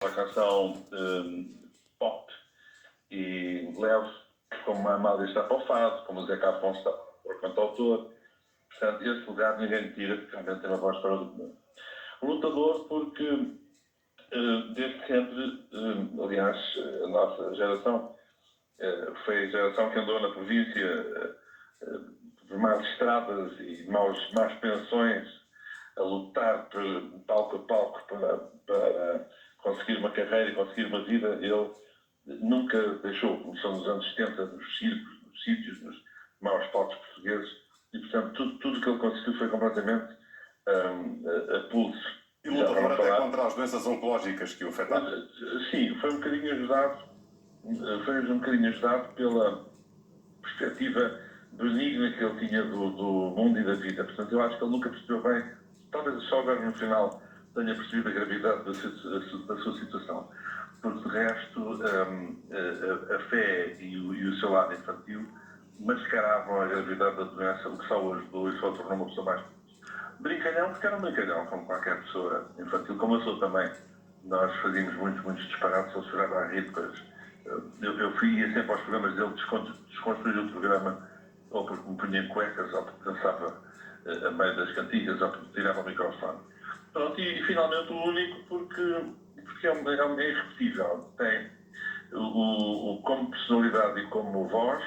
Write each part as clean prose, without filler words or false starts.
Uma canção pop e leve, como a Amália está para o fado, como o Zeca Afonso está para o cantautor. Portanto, esse lugar ninguém lhe tira, porque realmente tem uma voz para o mundo. Lutador porque, desde sempre, aliás, a nossa geração foi a geração que andou na província por más estradas e más pensões, a lutar palco a palco para conseguir uma carreira e conseguir uma vida. Ele nunca deixou, começou nos anos 70, nos circos, nos sítios, nos maus palcos portugueses, e portanto tudo que ele conseguiu foi completamente a pulso. E lutador até contra as doenças oncológicas que o afetaram. Sim, foi um bocadinho ajudado pela perspectiva benigna que ele tinha do mundo e da vida. Portanto, eu acho que ele nunca percebeu bem, talvez só agora no final tenha percebido a gravidade da sua situação. Porque de resto, a fé e o seu lado infantil mascaravam a gravidade da doença, o que só o ajudou e só tornou uma pessoa mais brincalhão, porque era um brincalhão, como qualquer pessoa infantil, como eu sou também. Nós fazíamos muitos disparates, ele chorava a rir de coisas. Eu ia sempre aos programas dele desconstruir o programa, ou porque me punha em cuecas, ou porque dançava a meio das cantigas, ou porque tirava o microfone. Pronto, e finalmente o único, porque é irrepetível. Tem como personalidade e como voz,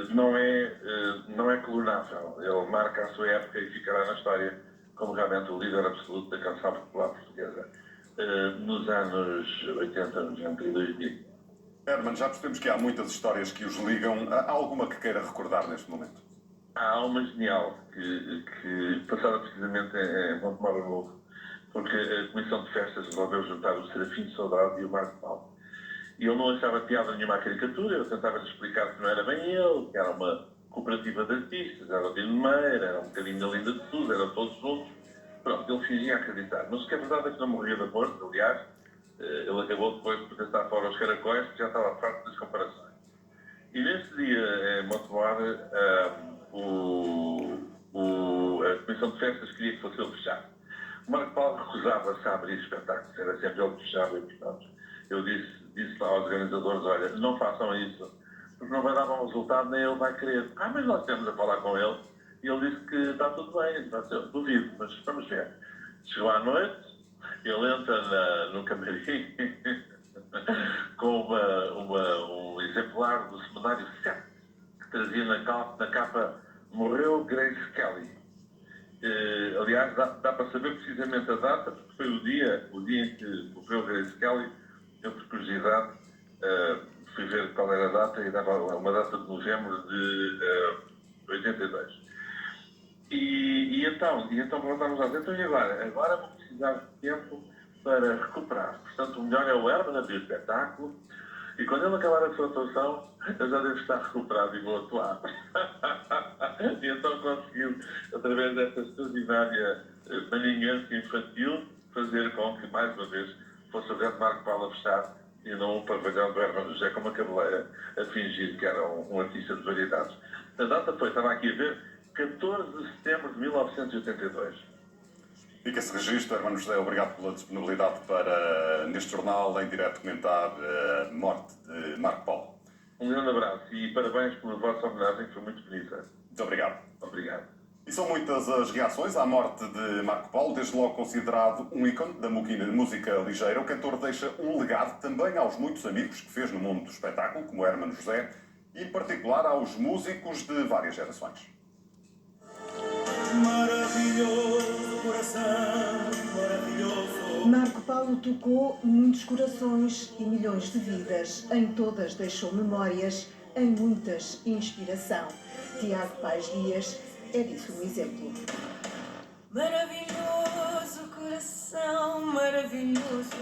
não é clonável. Ele marca a sua época e ficará na história como realmente o líder absoluto da canção popular portuguesa nos anos 80, 90 e 2000. Herman, já percebemos que há muitas histórias que os ligam. Há alguma que queira recordar neste momento? Há uma genial que passada precisamente em Montemor Novo, porque a Comissão de Festas resolveu juntar o Serafim Saudade e o Marco Paulo. E ele não achava piada nenhuma à caricatura, eu tentava-lhe explicar que não era bem ele, que era uma cooperativa de artistas, era o Dino Meira, era um bocadinho da Linda de Tudo, eram todos juntos. Pronto, ele fingia acreditar. Mas o que é verdade é que não morria de amor, aliás, ele acabou depois por estar fora aos caracóis, porque já estava farto das comparações. E nesse dia, em Montemor, a Comissão de Festas queria que fosse ele fechado. O Marco Paulo recusava-se a abrir espetáculos, era sempre ele que fechava e, portanto, eu disse lá aos organizadores, olha, não façam isso, porque não vai dar bom resultado, nem ele vai querer. Mas nós temos a falar com ele, e ele disse que está tudo bem, duvido, mas vamos ver. Chegou à noite, ele entra no camarim com um exemplar do semanário 7, que trazia na capa Morreu Grace Kelly. Aliás, dá para saber precisamente a data, porque foi o dia em que morreu Grace Kelly. Eu, por curiosidade, fui ver qual era a data e dava uma data de novembro de 82. E então voltámos a dizer, então e agora? Agora vou precisar de tempo para recuperar. Portanto, o melhor é o Herman abrir o espetáculo e quando ele acabar a sua atuação, eu já devo estar recuperado e vou atuar. E então conseguiu, através desta extraordinária maninhança infantil, fazer com que, mais uma vez, fosse o grande Marco Paulo a fechar e não o pavilhão do Herman José como acabou a fingir que era um artista de variedades. A data foi, estava aqui a ver, 14 de setembro de 1982. Fica-se registro, Herman José, obrigado pela disponibilidade para, neste jornal, em direto, comentar a morte de Marco Paulo. Um grande abraço e parabéns pela vossa homenagem, que foi muito bonita. Muito obrigado. Obrigado. E são muitas as reações à morte de Marco Paulo, desde logo considerado um ícone da música ligeira. O cantor deixa um legado também aos muitos amigos que fez no mundo do espetáculo, como Herman José, e em particular aos músicos de várias gerações. Maravilhoso coração, maravilhoso. Marco Paulo tocou muitos corações e milhões de vidas. Em todas deixou memórias, em muitas inspiração. Tiago Paz Dias é disso um exemplo. Maravilhoso coração, maravilhoso.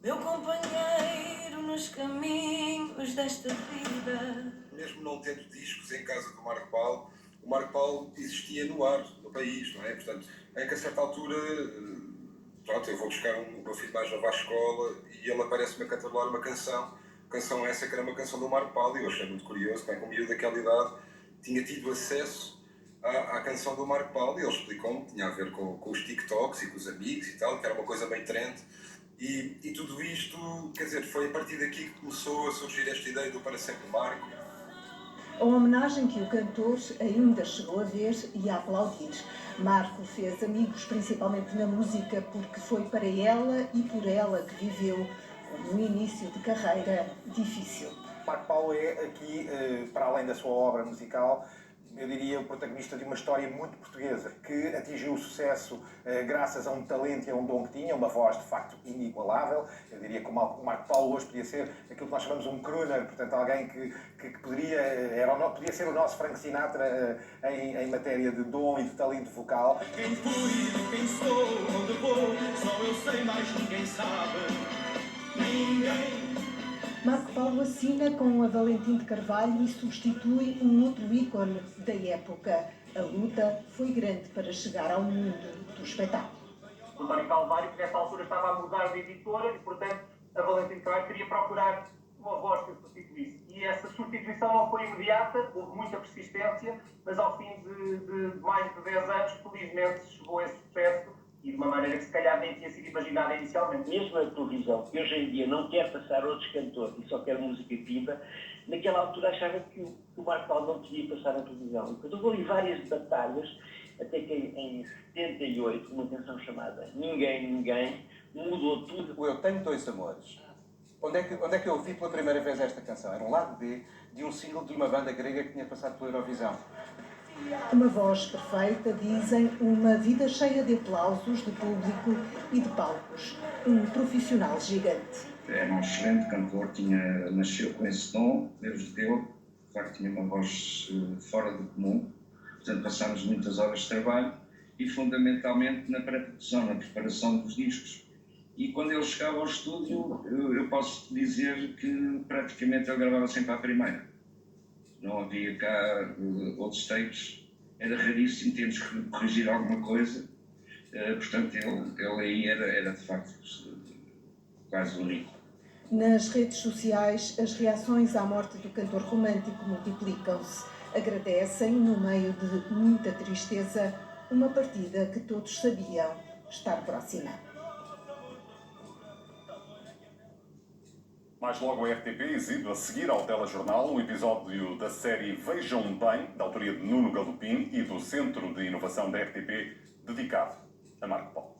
Meu companheiro nos caminhos desta vida. Mesmo não tendo discos em casa do Marco Paulo, o Marco Paulo existia no ar, no país, não é? Portanto, em que a certa altura, pronto, eu vou buscar o meu filho mais novo à escola e ele aparece-me a cantarolar uma canção essa que era uma canção do Marco Paulo, e eu achei muito curioso, como é que um miúdo daquela idade tinha tido acesso à canção do Marco Paulo, e ele explicou-me que tinha a ver com os TikToks e com os amigos e tal, que era uma coisa bem trend, E tudo isto, quer dizer, foi a partir daqui que começou a surgir esta ideia do Para Sempre Marco. A homenagem que o cantor ainda chegou a ver e a aplaudir. Marco fez amigos principalmente na música porque foi para ela e por ela que viveu um início de carreira difícil. Marco Paulo é aqui, para além da sua obra musical, eu diria o protagonista de uma história muito portuguesa, que atingiu o sucesso graças a um talento e a um dom que tinha, uma voz de facto inigualável. Eu diria que o Marco Paulo hoje podia ser aquilo que nós chamamos um crooner, portanto alguém que podia ser o nosso Frank Sinatra em matéria de dom e de talento vocal. Quem fui, quem sou, onde vou, só eu sei, mais ninguém sabe. Ninguém. Marco Paulo assina com a Valentim de Carvalho e substitui um outro ícone da época. A luta foi grande para chegar ao mundo do espetáculo. O António Calvário, que nessa altura estava a mudar de editora e, portanto, a Valentim de Carvalho queria procurar uma voz que o substituísse. E essa substituição não foi imediata, houve muita persistência, mas ao fim de mais de 10 anos, felizmente, chegou a esse sucesso e de uma maneira que se calhar nem tinha sido imaginada inicialmente. Mesmo a televisão, que hoje em dia não quer passar outros cantores e só quer música viva, naquela altura achava que o Marco Paulo não podia passar na televisão. E depois houve ali várias batalhas, até que em 78, uma canção chamada Ninguém, mudou tudo. O Eu Tenho Dois Amores. Onde é que eu ouvi pela primeira vez esta canção? Era um lado B de um single de uma banda grega que tinha passado pela Eurovisão. Uma voz perfeita, dizem, uma vida cheia de aplausos, de público e de palcos. Um profissional gigante. Era um excelente cantor, nasceu com esse dom, Deus deu, de facto tinha uma voz fora do comum. Portanto, passámos muitas horas de trabalho e fundamentalmente na pré-produção, na preparação dos discos. E quando ele chegava ao estúdio, eu posso dizer que praticamente ele gravava sempre à primeira. Não havia cá outros takes, era raríssimo, tínhamos que corrigir alguma coisa. Portanto, ele aí era de facto quase único. Nas redes sociais, as reações à morte do cantor romântico multiplicam-se. Agradecem, no meio de muita tristeza, uma partida que todos sabiam estar próxima. Mais logo a RTP exibe a seguir ao telejornal um episódio da série Vejam Bem, da autoria de Nuno Galopim e do Centro de Inovação da RTP, dedicado a Marco Paulo.